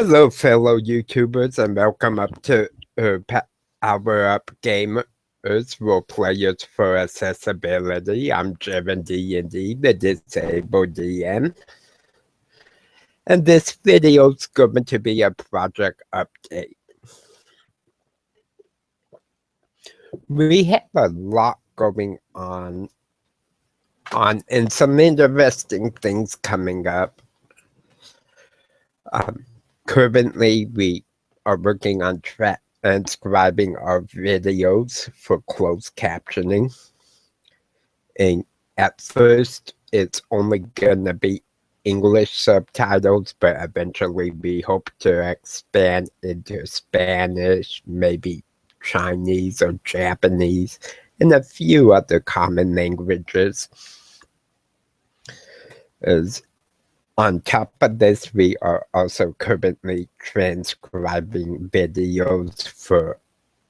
Hello, fellow YouTubers, and welcome up to Power Up Gamers, Role Players for Accessibility. I'm Jevin D&D, the Disabled DM. And this video is going to be a project update. We have a lot going on and some interesting things coming up. Currently, we are working on transcribing our videos for closed captioning. And at first, it's only going to be English subtitles, but eventually we hope to expand into Spanish, maybe Chinese or Japanese, and a few other common languages. On top of this, we are also currently transcribing videos for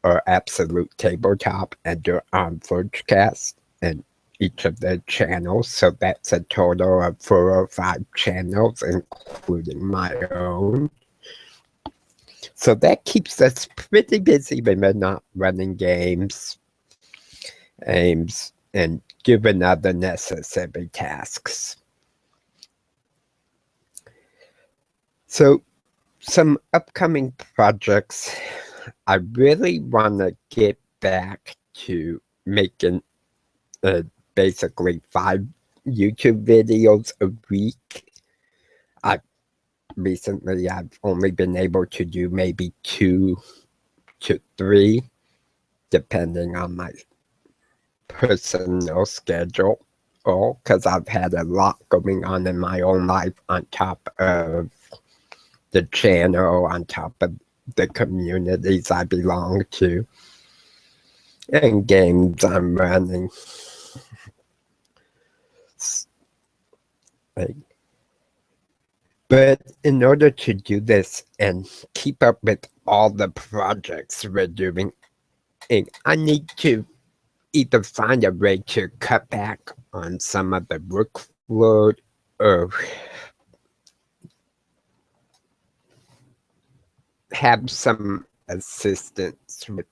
our Absolute Tabletop and our Forgecast and each of the channels. So that's a total of 4 or 5 channels, including my own. So that keeps us pretty busy when we're not running games, aims, and given other necessary tasks. So some upcoming projects, I really want to get back to making basically 5 YouTube videos a week. Recently, I've only been able to do maybe 2 to 3, depending on my personal schedule, because I've had a lot going on in my own life on top of the channel, on top of the communities I belong to, and games I'm running. But in order to do this and keep up with all the projects we're doing, I need to either find a way to cut back on some of the workload or have some assistance with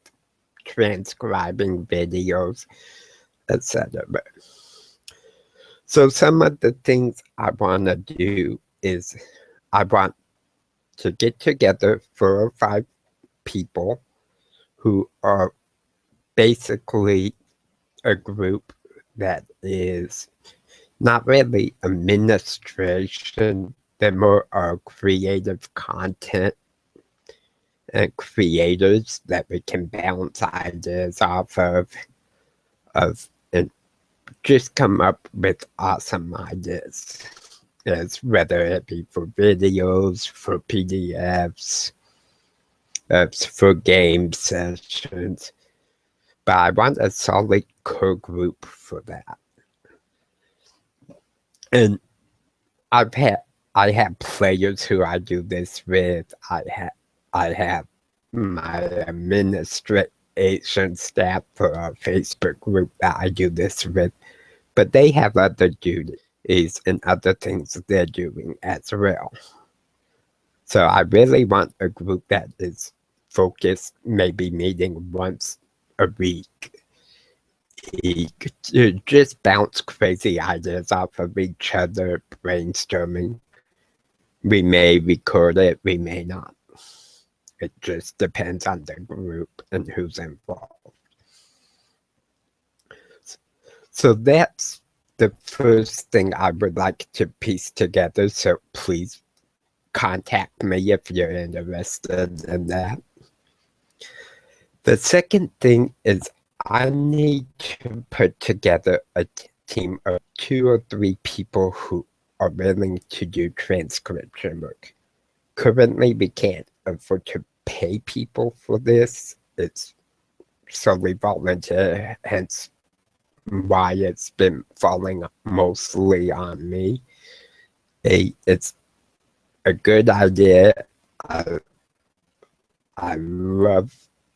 transcribing videos, etc. So some of the things I want to do is I want to get together 4 or 5 people who are basically a group that is not really administration, they're more creative content and creators that we can bounce ideas off of and just come up with awesome ideas, as whether it be for videos, for PDFs, for game sessions. But I want a solid core group for that. And I have players who I do this with. I have my administration staff for our Facebook group that I do this with, but they have other duties and other things they're doing as well. So I really want a group that is focused, maybe meeting once a week, to just bounce crazy ideas off of each other, brainstorming. We may record it, we may not. It just depends on the group and who's involved. So that's the first thing I would like to piece together. So please contact me if you're interested in that. The second thing is I need to put together a team of 2 or 3 people who are willing to do transcription work. Currently, we can't afford to pay people for this. It's solely volunteer, hence why it's been falling mostly on me. It's a good idea. I love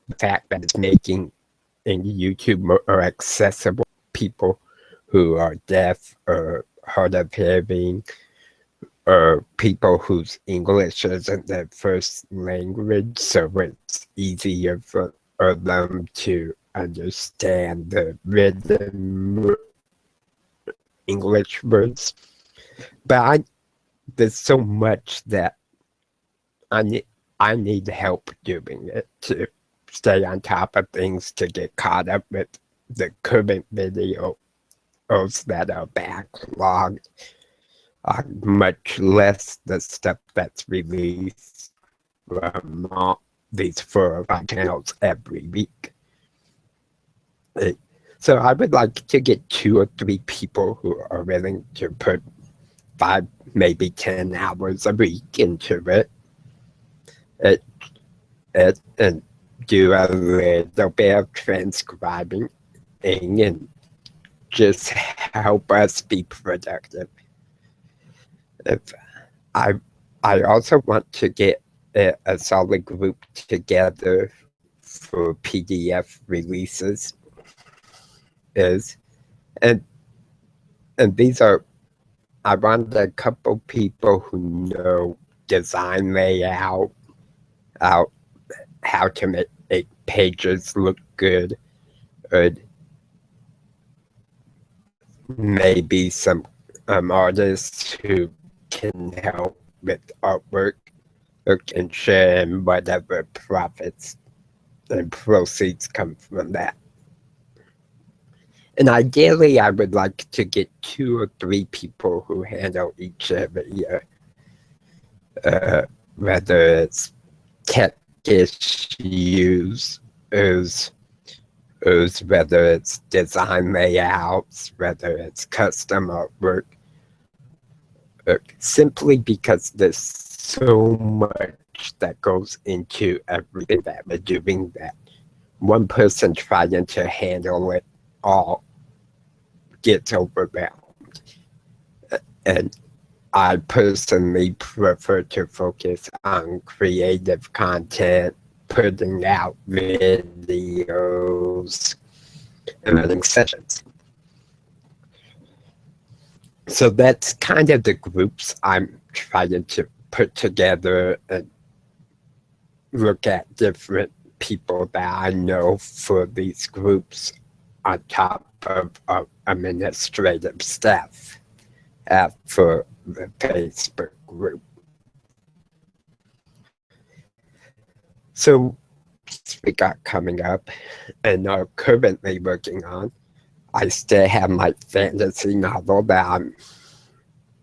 the fact that it's making YouTube more accessible people who are deaf or hard of hearing, or people whose English isn't their first language, so it's easier for them to understand the written English words. But there's so much that I need help doing it to stay on top of things, to get caught up with the current videos that are backlogged, much less the stuff that's released from these 4 or 5 channels every week. So I would like to get 2 or 3 people who are willing to put 5, maybe 10 hours a week into it, and do a little bit of transcribing and just help us be productive. I also want to get a solid group together for PDF releases. And these are, I want a couple people who know design layout, how to make pages look good, or maybe some artists who can help with artwork or can share whatever profits and proceeds come from that. And ideally, I would like to get 2 or 3 people who handle each area, whether it's tech issues, whether it's design layouts, whether it's custom artwork, simply because there's so much that goes into everything that we're doing that one person trying to handle it all gets overwhelmed. And I personally prefer to focus on creative content, putting out videos, and running sessions. So that's kind of the groups I'm trying to put together and look at different people that I know for these groups on top of administrative staff for the Facebook group. So we got coming up and are currently working on. I still have my fantasy novel that I'm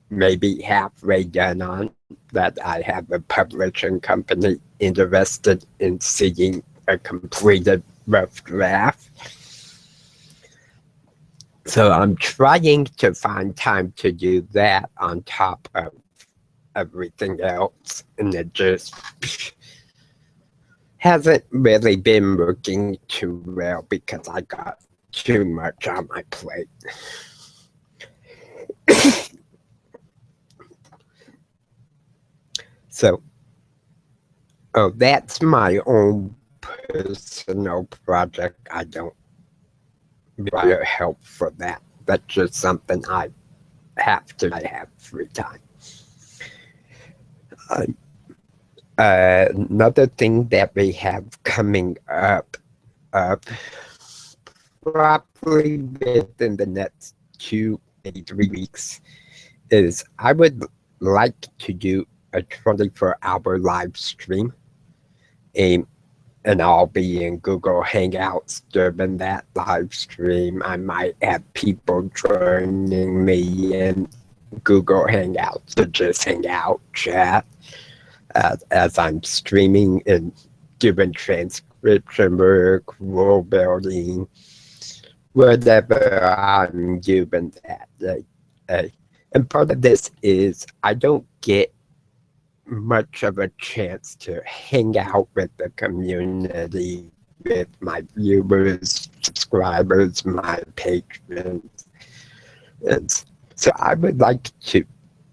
maybe halfway done on, that I have a publishing company interested in seeing a completed rough draft. So I'm trying to find time to do that on top of everything else, and it just hasn't really been working too well because I got too much on my plate. So, that's my own personal project. I don't require help for that. That's just something I have free time. Another thing that we have coming up, probably within the next 2, maybe 3 weeks, is I would like to do a 24-hour live stream, and I'll be in Google Hangouts during that live stream. I might have people joining me in Google Hangouts to just hang out, chat, as I'm streaming and doing transcription work, role building, whatever I'm doing that day. And part of this is I don't get much of a chance to hang out with the community, with my viewers, subscribers, my patrons. And so I would like to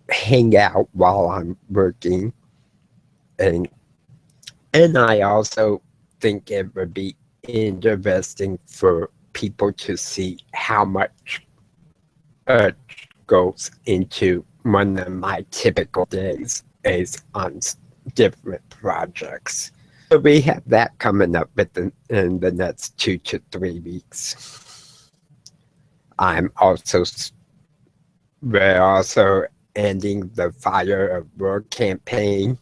hang out while I'm working. And I also think it would be interesting for people to see how much goes into one of my typical days is on different projects. So we have that coming up in the next 2 to 3 weeks. We're also ending the Fire of War campaign,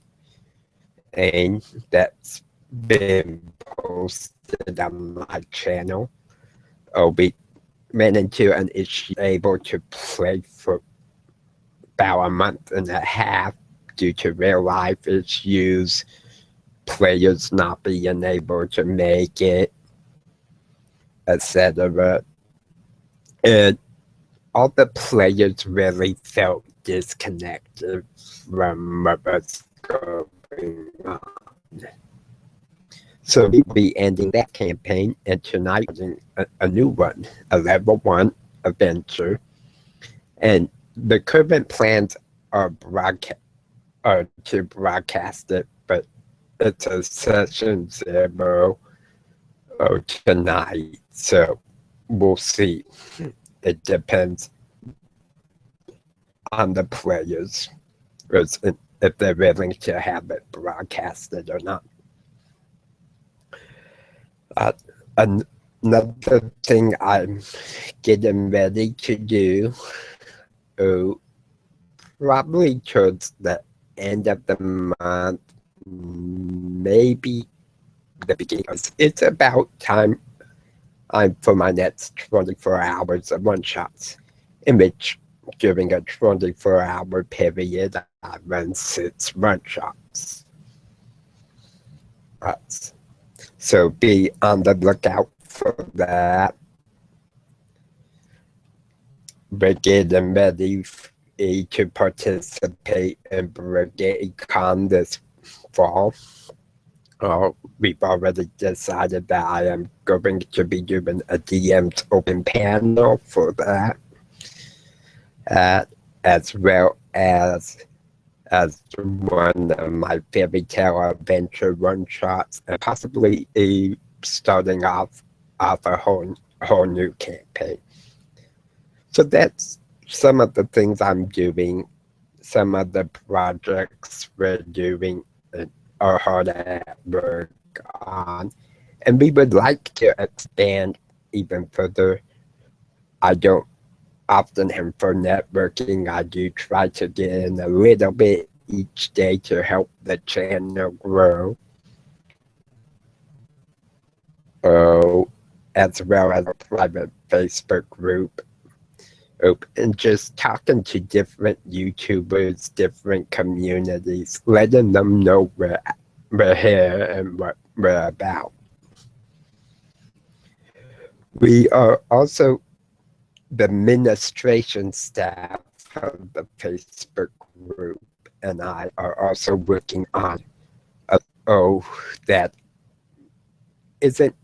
and that's been posted on my channel. We ran into an issue able to play for about a month and a half due to real life issues, players not being able to make it, etc. And all the players really felt disconnected from what was going on. So we'll be ending that campaign, and tonight a new one, a level 1 adventure. And the current plans are to broadcast it, but it's a session 0 tonight, so we'll see. It depends on the players, if they're willing to have it broadcasted or not. Another thing I'm getting ready to do, probably towards the end of the month, maybe the beginning. It's about time for my next 24 hours of one-shots, in which during a 24-hour period, I run 6 one-shots. So be on the lookout for that. We're getting ready to participate in Brigade Con this fall. We've already decided that I am going to be doing a DM's open panel for that, as well as one of my fairy tale adventure one-shots, and possibly starting off a whole new campaign. So that's some of the things I'm doing, some of the projects we're doing are hard at work on, and we would like to expand even further. I don't often have for networking. I do try to get in a little bit each day to help the channel grow. As well as a private Facebook group. And just talking to different YouTubers, different communities, letting them know we're here and what we're about. We are also the administration staff of the Facebook group, and I are also working on a that isn't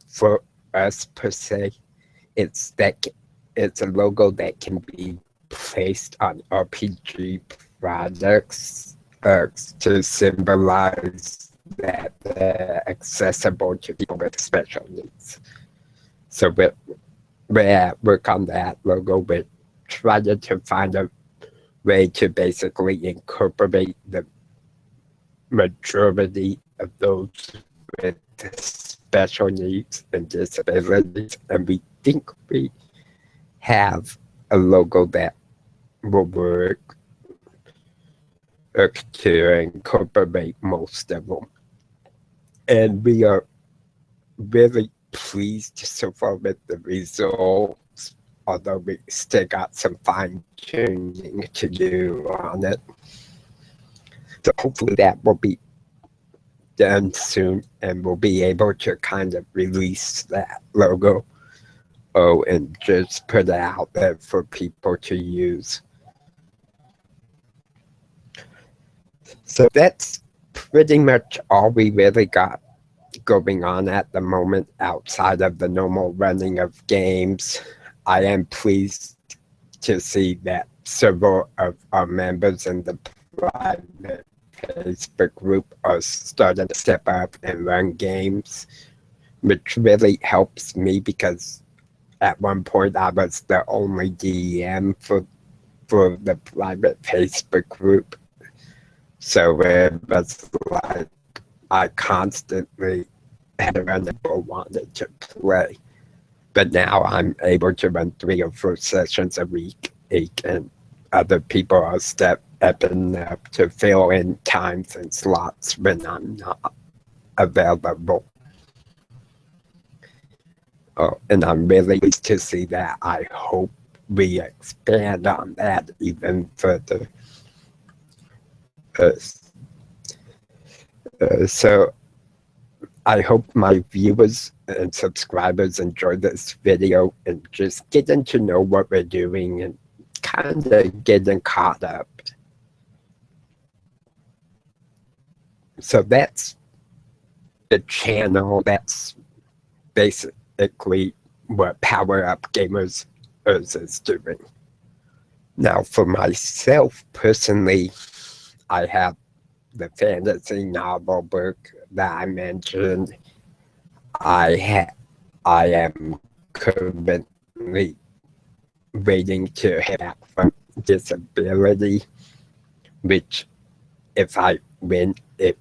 for us per se. It's a logo that can be placed on RPG products to symbolize that they're accessible to people with special needs. So we're at work on that logo. We're trying to find a way to basically incorporate the majority of those with special needs and disabilities, and we think we have a logo that will work to incorporate most of them. And we are really pleased so far with the results, although we still got some fine-tuning to do on it. So hopefully that will be done soon, and we'll be able to kind of release that logo and just put it out there for people to use. So that's pretty much all we really got going on at the moment outside of the normal running of games. I am pleased to see that several of our members in the private Facebook group are starting to step up and run games, which really helps me because at one point I was the only DM for for the private Facebook group. So it was like I constantly had a run people wanted to play. But now I'm able to run 3 or 4 sessions a week, and other people are stepping up to fill in times and slots when I'm not available. And I'm really pleased to see that. I hope we expand on that even further. So I hope my viewers and subscribers enjoy this video and just getting to know what we're doing and kind of getting caught up. So that's the channel. That's basically what Power Up Gamers is doing. Now, for myself personally, I have the fantasy novel book that I mentioned. I am currently waiting to hear back from disability, which if I win, it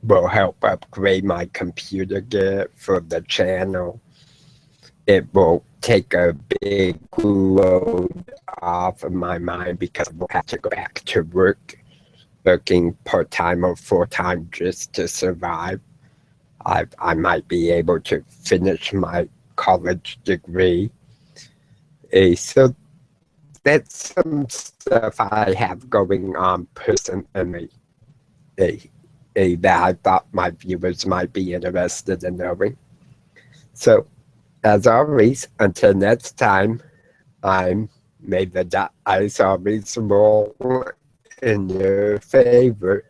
will help upgrade my computer gear for the channel. It will take a big load off of my mind because I will have to go back to work, working part-time or full-time just to survive. I might be able to finish my college degree. So that's some stuff I have going on personally that I thought my viewers might be interested in knowing. So, as always, until next time, may the dice always roll in your favor.